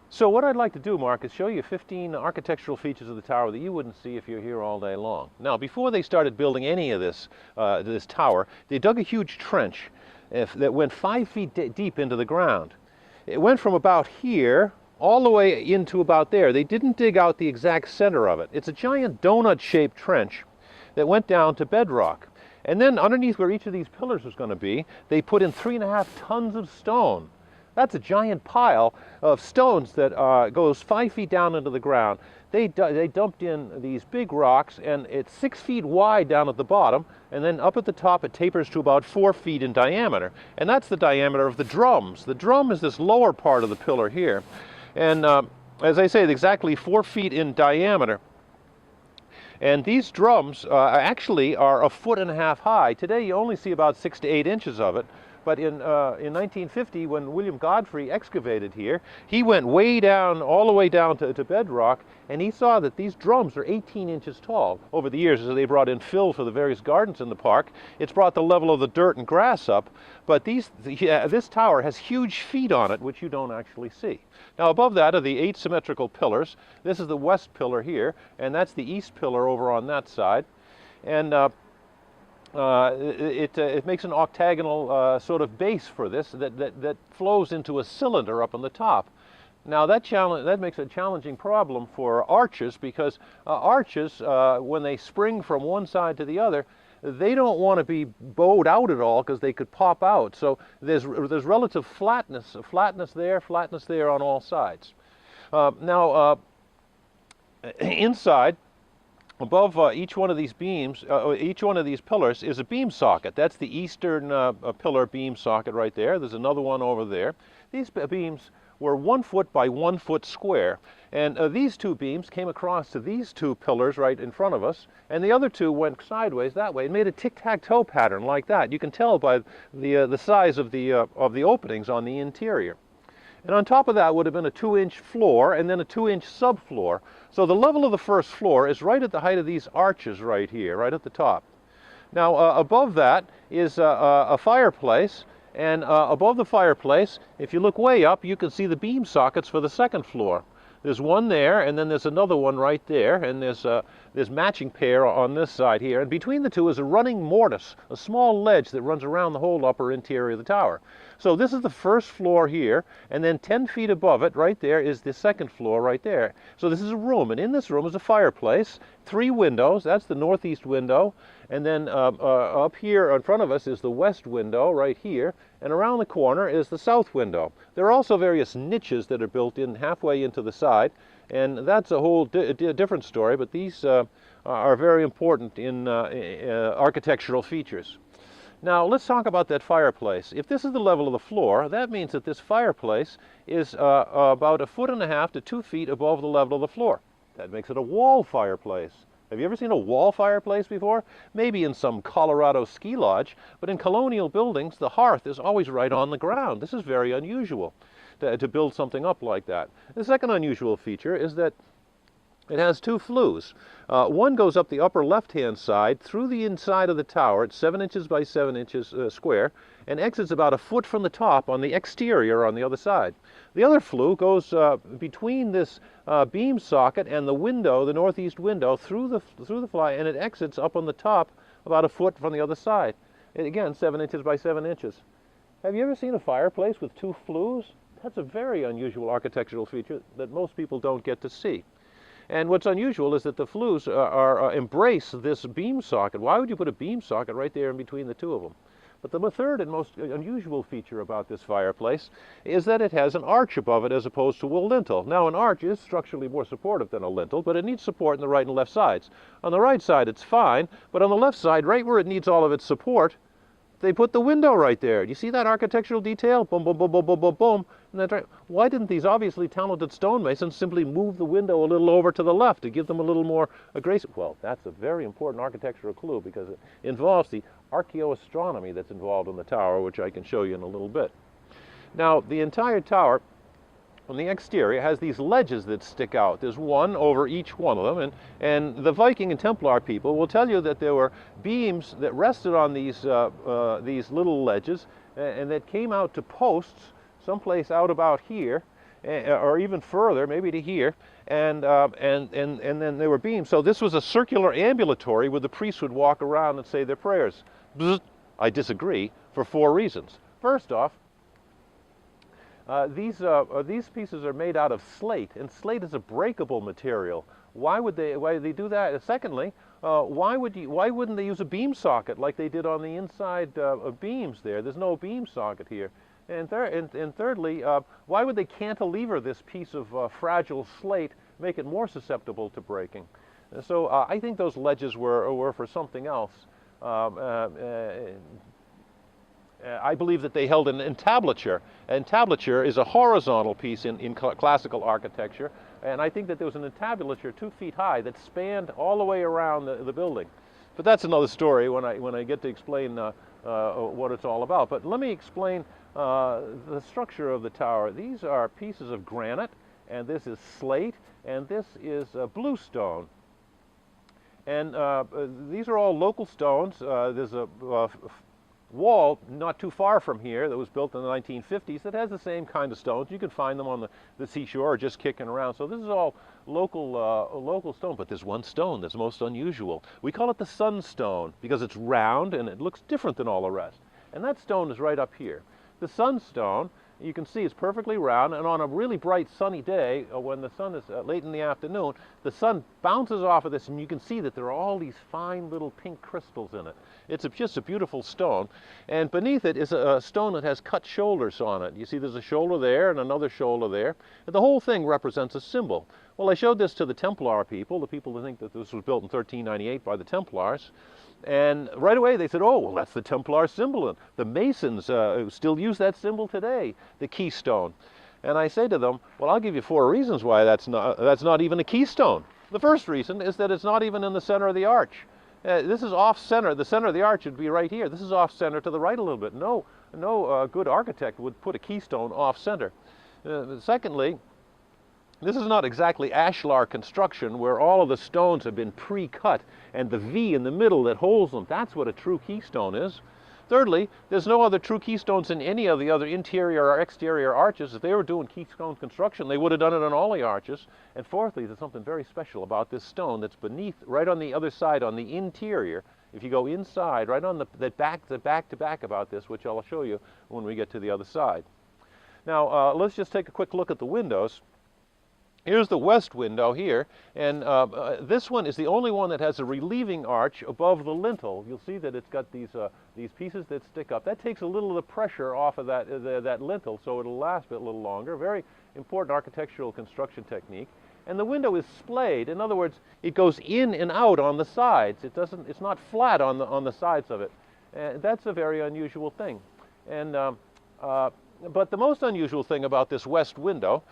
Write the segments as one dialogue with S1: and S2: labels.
S1: So what I'd like to do, Mark, is show you 15 architectural features of the tower that you wouldn't see if you're here all day long. Now, before they started building any of this tower, they dug a huge trench that went 5 feet deep into the ground. It went from about here all the way into about there. They didn't dig out the exact center of it. It's a giant donut-shaped trench that went down to bedrock. And then underneath where each of these pillars was going to be, they put in 3.5 tons of stone. That's a giant pile of stones that goes 5 feet down into the ground. They dumped in these big rocks, and it's 6 feet wide down at the bottom, and then up at the top it tapers to about 4 feet in diameter. And that's the diameter of the drums. The drum is this lower part of the pillar here. And as I say, exactly 4 feet in diameter. And these drums actually are 1.5 feet high. Today you only see about 6 to 8 inches of it. But in 1950, when William Godfrey excavated here, he went way down, all the way down to bedrock, and he saw that these drums are 18 inches tall. Over the years, as they brought in fill for the various gardens in the park, it's brought the level of the dirt and grass up. But this tower has huge feet on it, which you don't actually see. Now, above that are the 8 symmetrical pillars. This is the west pillar here, and that's the east pillar over on that side. And it makes an octagonal sort of base for this that flows into a cylinder up on the top. Now that makes a challenging problem for arches, because arches, when they spring from one side to the other, they don't want to be bowed out at all because they could pop out. So there's relative flatness there on all sides. Inside, above each one of these beams, each one of these pillars is a beam socket. That's the eastern pillar beam socket right there. There's another one over there. These beams were 1 foot by 1 foot square. And these 2 beams came across to these 2 pillars right in front of us, and the other 2 went sideways that way. It made a tic-tac-toe pattern like that. You can tell by the size of the openings on the interior. And on top of that would have been a 2-inch floor and then a 2-inch subfloor. So the level of the first floor is right at the height of these arches right here, right at the top. Now above that is a fireplace, and above the fireplace, if you look way up, you can see the beam sockets for the second floor. There's one there, and then there's another one right there, and there's matching pair on this side here. And between the two is a running mortise, a small ledge that runs around the whole upper interior of the tower. So this is the first floor here, and then 10 feet above it, right there, is the second floor right there. So this is a room, and in this room is a fireplace, 3 windows. That's the northeast window, and then up here in front of us is the west window right here, and around the corner is the south window. There are also various niches that are built in halfway into the side, and that's a whole different story, but these are very important in architectural features. Now let's talk about that fireplace. If this is the level of the floor, that means that this fireplace is about 1.5 to 2 feet above the level of the floor. That makes it a wall fireplace. Have you ever seen a wall fireplace before? Maybe in some Colorado ski lodge, but in colonial buildings, the hearth is always right on the ground. This is very unusual to build something up like that. The second unusual feature is that it has 2 flues. One goes up the upper left-hand side through the inside of the tower. It's 7 inches by 7 inches square, and exits about 1 foot from the top on the exterior on the other side. The other flue goes between this beam socket and the window, the northeast window, through the fly, and it exits up on the top about 1 foot from the other side. And again, 7 inches by 7 inches. Have you ever seen a fireplace with 2 flues? That's a very unusual architectural feature that most people don't get to see. And what's unusual is that the flues embrace this beam socket. Why would you put a beam socket right there in between the 2 of them? But the third and most unusual feature about this fireplace is that it has an arch above it as opposed to a lintel. Now, an arch is structurally more supportive than a lintel, but it needs support on the right and left sides. On the right side, it's fine, but on the left side, right where it needs all of its support, they put the window right there. Do you see that architectural detail? Boom, boom, boom, boom, boom, boom, boom. And that's right. Why didn't these obviously talented stonemasons simply move the window a little over to the left to give them a little more grace? Well, that's a very important architectural clue because it involves the archaeoastronomy that's involved in the tower, which I can show you in a little bit. Now, the entire tower on the exterior has these ledges that stick out. There's one over each one of them, and the Viking and Templar people will tell you that there were beams that rested on these little ledges and that came out to posts someplace out about here, or even further, maybe to here, and then there were beams. So this was a circular ambulatory where the priests would walk around and say their prayers. Bzz. I disagree for 4 reasons. First off, these pieces are made out of slate, and slate is a breakable material. Why would they do that? Secondly, why wouldn't they use a beam socket like they did on the inside of beams there? There's no beam socket here. And thirdly, why would they cantilever this piece of fragile slate, make it more susceptible to breaking? So I think those ledges were for something else. I believe that they held an entablature. Entablature is a horizontal piece in classical architecture, and I think that there was an entablature 2 feet high that spanned all the way around the building. But that's another story when I get to explain what it's all about. But let me explain the structure of the tower. These are pieces of granite, and this is slate, and this is bluestone. And these are all local stones. There's a wall not too far from here that was built in the 1950s that has the same kind of stones. You can find them on the seashore or just kicking around. So this is all local stone, but there's one stone that's most unusual. We call it the Sunstone because it's round and it looks different than all the rest. And that stone is right up here. The Sunstone, you can see, is perfectly round, and on a really bright sunny day, when the sun is late in the afternoon, the sun bounces off of this, and you can see that there are all these fine little pink crystals in it. It's just a beautiful stone, and beneath it is a stone that has cut shoulders on it. You see there's a shoulder there and another shoulder there, and the whole thing represents a symbol. Well, I showed this to the Templar people, the people who think that this was built in 1398 by the Templars. And right away they said, oh, well, that's the Templar symbol. And the Masons still use that symbol today, the keystone. And I say to them, well, I'll give you 4 reasons why that's not even a keystone. The first reason is that it's not even in the center of the arch. This is off-center. The center of the arch would be right here. This is off-center to the right a little bit. No good architect would put a keystone off-center. Secondly, this is not exactly ashlar construction where all of the stones have been pre-cut and the V in the middle that holds them. That's what a true keystone is. Thirdly, there's no other true keystones in any of the other interior or exterior arches. If they were doing keystone construction, they would have done it on all the arches. And fourthly, there's something very special about this stone that's beneath, right on the other side, on the interior. If you go inside, right on the back to back about this, which I'll show you when we get to the other side. Now, let's just take a quick look at the windows. Here's the west window here, and this one is the only one that has a relieving arch above the lintel. You'll see that it's got these pieces that stick up. That takes a little of the pressure off of that lintel, so it'll last a little longer. Very important architectural construction technique. And the window is splayed. In other words, it goes in and out on the sides. It's not flat on the sides of it. And that's a very unusual thing. And but the most unusual thing about this west window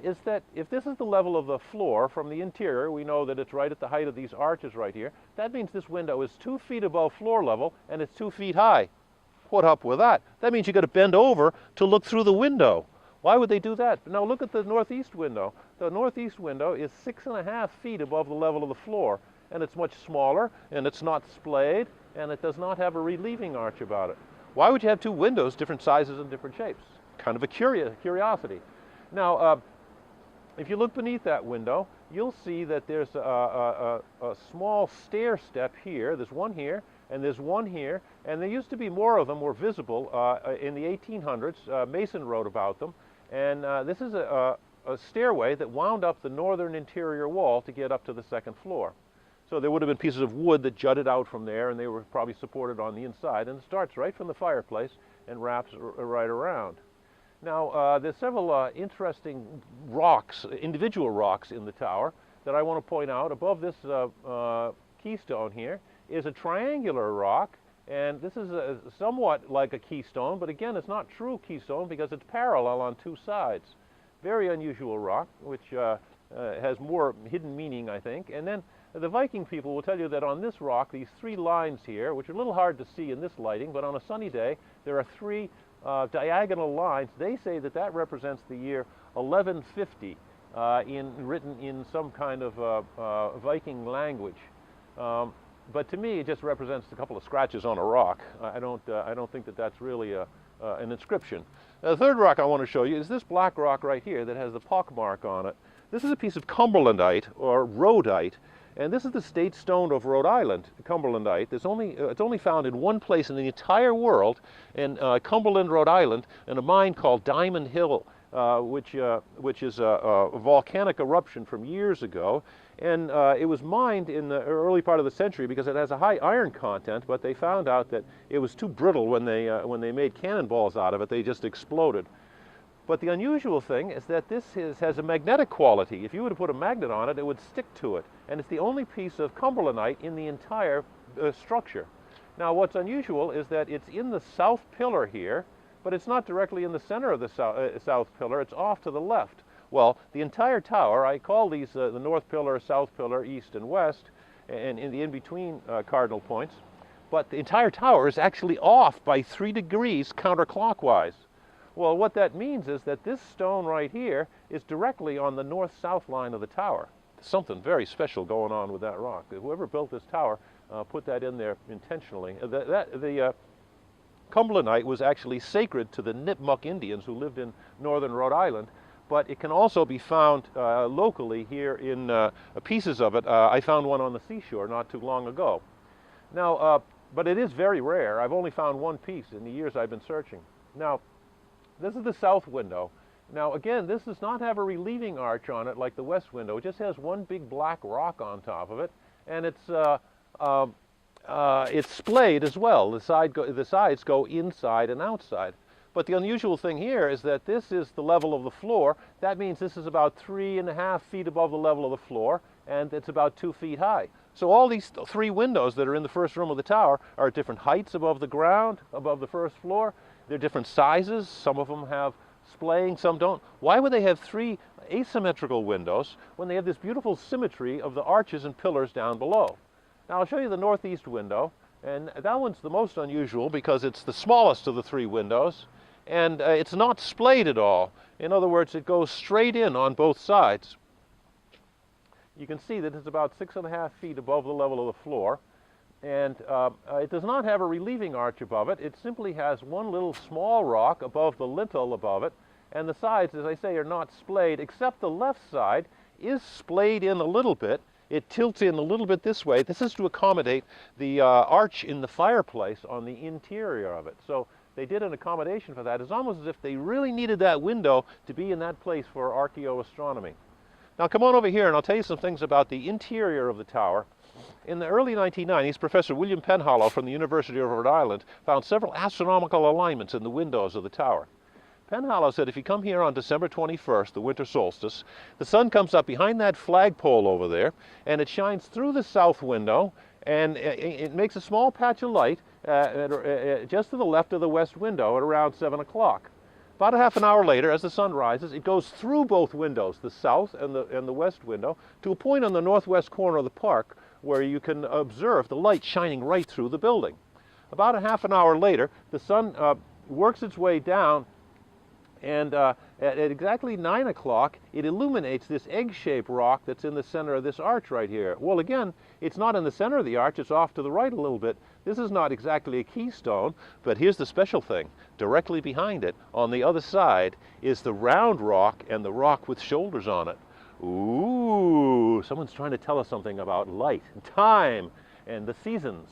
S1: is that if this is the level of the floor from the interior, we know that it's right at the height of these arches right here. That means this window is 2 feet above floor level and it's 2 feet high. What up with that? That means you've got to bend over to look through the window. Why would they do that? Now look at the northeast window. The northeast window is 6.5 feet above the level of the floor, and it's much smaller, and it's not splayed, and it does not have a relieving arch about it. Why would you have 2 windows, different sizes and different shapes? Kind of a curiosity. Now, if you look beneath that window, you'll see that there's a small stair step here. There's one here, and there's one here, and there used to be more of them were visible in the 1800s. Mason wrote about them, and this is a stairway that wound up the northern interior wall to get up to the 2nd floor. So there would have been pieces of wood that jutted out from there, and they were probably supported on the inside. And it starts right from the fireplace and wraps right around. Now, there's several interesting rocks, individual rocks in the tower that I want to point out. Above this keystone here is a triangular rock, and this is somewhat like a keystone, but again, it's not true keystone because it's parallel on 2 sides. Very unusual rock, which has more hidden meaning, I think. And then the Viking people will tell you that on this rock, these 3 lines here, which are a little hard to see in this lighting, but on a sunny day, there are 3 diagonal lines. They say that that represents the year 1150, written in some kind of Viking language. But to me, it just represents a couple of scratches on a rock. I don't think that that's really an inscription. The third rock I want to show you is this black rock right here that has the pock mark on it. This is a piece of Cumberlandite or rhodite, and this is the state stone of Rhode Island, Cumberlandite. It's only found in one place in the entire world, in Cumberland, Rhode Island, in a mine called Diamond Hill, which is a volcanic eruption from years ago. And it was mined in the early part of the century because it has a high iron content, but they found out that it was too brittle when they made cannonballs out of it. They just exploded. But the unusual thing is that this has a magnetic quality. If you were to put a magnet on it, it would stick to it. And it's the only piece of Cumberlandite in the entire structure. Now, what's unusual is that it's in the south pillar here, but it's not directly in the center of the south pillar. It's off to the left. Well, the entire tower, I call these the north pillar, south pillar, east and west, and in the in-between cardinal points. But the entire tower is actually off by 3 degrees counterclockwise. Well, what that means is that this stone right here is directly on the north-south line of the tower. There's something very special going on with that rock. Whoever built this tower put that in there intentionally. The Cumberlandite was actually sacred to the Nipmuc Indians who lived in northern Rhode Island, but it can also be found locally here in pieces of it. I found one on the seashore not too long ago. Now, but it is very rare. I've only found one piece in the years I've been searching. Now, this is the south window. Now, again, this does not have a relieving arch on it like the west window. It just has one big black rock on top of it, and it's splayed as well. The sides go inside and outside. But the unusual thing here is that this is the level of the floor. That means this is about 3.5 feet above the level of the floor, and it's about 2 feet high. So all these 3 windows that are in the first room of the tower are at different heights above the ground, above the first floor. They're different sizes. Some of them have splaying, some don't. Why would they have 3 asymmetrical windows when they have this beautiful symmetry of the arches and pillars down below? Now I'll show you the northeast window, and that one's the most unusual because it's the smallest of the 3 windows, and it's not splayed at all. In other words, it goes straight in on both sides. You can see that it's about 6.5 feet above the level of the floor. And it does not have a relieving arch above it. It simply has one little small rock above the lintel above it, and the sides, as I say, are not splayed, except the left side is splayed in a little bit. It tilts in a little bit this way. This is to accommodate the arch in the fireplace on the interior of it. So they did an accommodation for that. It's almost as if they really needed that window to be in that place for archaeoastronomy. Now come on over here and I'll tell you some things about the interior of the tower. In the early 1990s, Professor William Penhallow from the University of Rhode Island found several astronomical alignments in the windows of the tower. Penhallow said if you come here on December 21st, the winter solstice, the sun comes up behind that flagpole over there, and it shines through the south window, and it makes a small patch of light just to the left of the west window at around 7 o'clock. About a half an hour later, as the sun rises, it goes through both windows, the south and the west window, to a point on the northwest corner of the park where you can observe the light shining right through the building. About a half an hour later, the sun works its way down, and at exactly 9 o'clock, it illuminates this egg-shaped rock that's in the center of this arch right here. Well, again, it's not in the center of the arch, it's off to the right a little bit. This is not exactly a keystone, but here's the special thing. Directly behind it, on the other side, is the round rock and the rock with shoulders on it. Ooh, someone's trying to tell us something about light, time, and the seasons.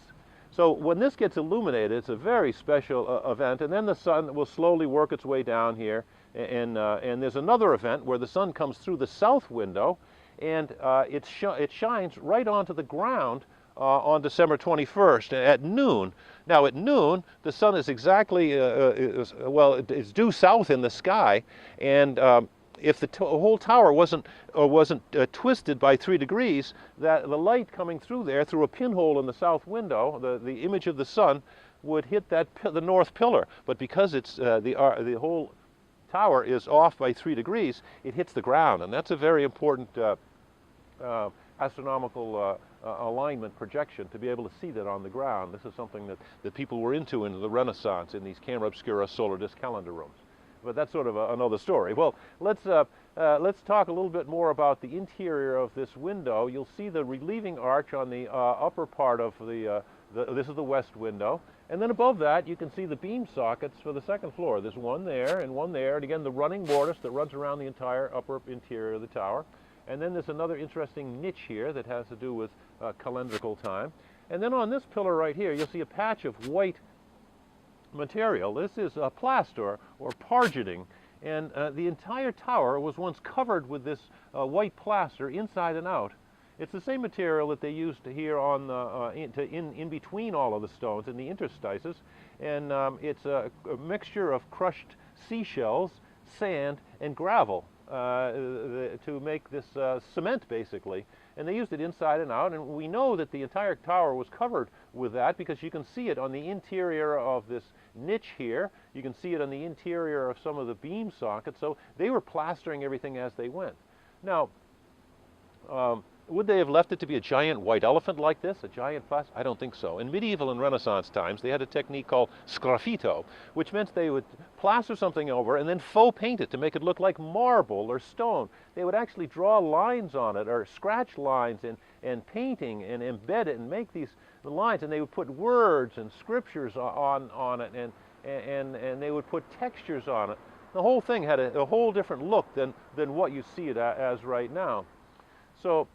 S1: So when this gets illuminated, it's a very special event, and then the sun will slowly work its way down here, and there's another event where the sun comes through the south window, and it shines right onto the ground on December 21st at noon. Now at noon, the sun is exactly, it's due south in the sky, and if the whole tower wasn't twisted by 3 degrees, that the light coming through there through a pinhole in the south window, the image of the sun, would hit the north pillar. But because it's the whole tower is off by 3 degrees, it hits the ground, and that's a very important astronomical alignment projection, to be able to see that on the ground. This is something that people were into in the Renaissance in these camera obscura solar disk calendar rooms. But that's sort of another story. Well, let's talk a little bit more about the interior of this window. You'll see the relieving arch on the upper part of this is the west window, And then above that, you can see the beam sockets for the second floor. There's one there, and again, the running mortise that runs around the entire upper interior of the tower. And then there's another interesting niche here that has to do with calendrical time. And then on this pillar right here, you'll see a patch of white material. This is plaster, or pargeting. And the entire tower was once covered with this white plaster inside and out. It's the same material that they used here on in between all of the stones in the interstices, and it's a mixture of crushed seashells, sand, and gravel to make this cement, basically. And they used it inside and out, and we know that the entire tower was covered with that because you can see it on the interior of this niche here. You can see it on the interior of some of the beam sockets. So they were plastering everything as they went. Now, would they have left it to be a giant white elephant like this, a giant plaster? I don't think so. In medieval and Renaissance times, they had a technique called sgraffito, which meant they would plaster something over and then faux paint it to make it look like marble or stone. They would actually draw lines on it, or scratch lines and painting, and embed it and make these lines, and they would put words and scriptures on it, and they would put textures on it. The whole thing had a whole different look than what you see it as right now. So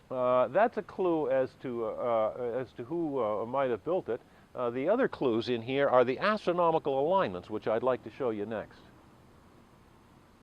S1: that's a clue as to who might have built it. The other clues in here are the astronomical alignments, which I'd like to show you next.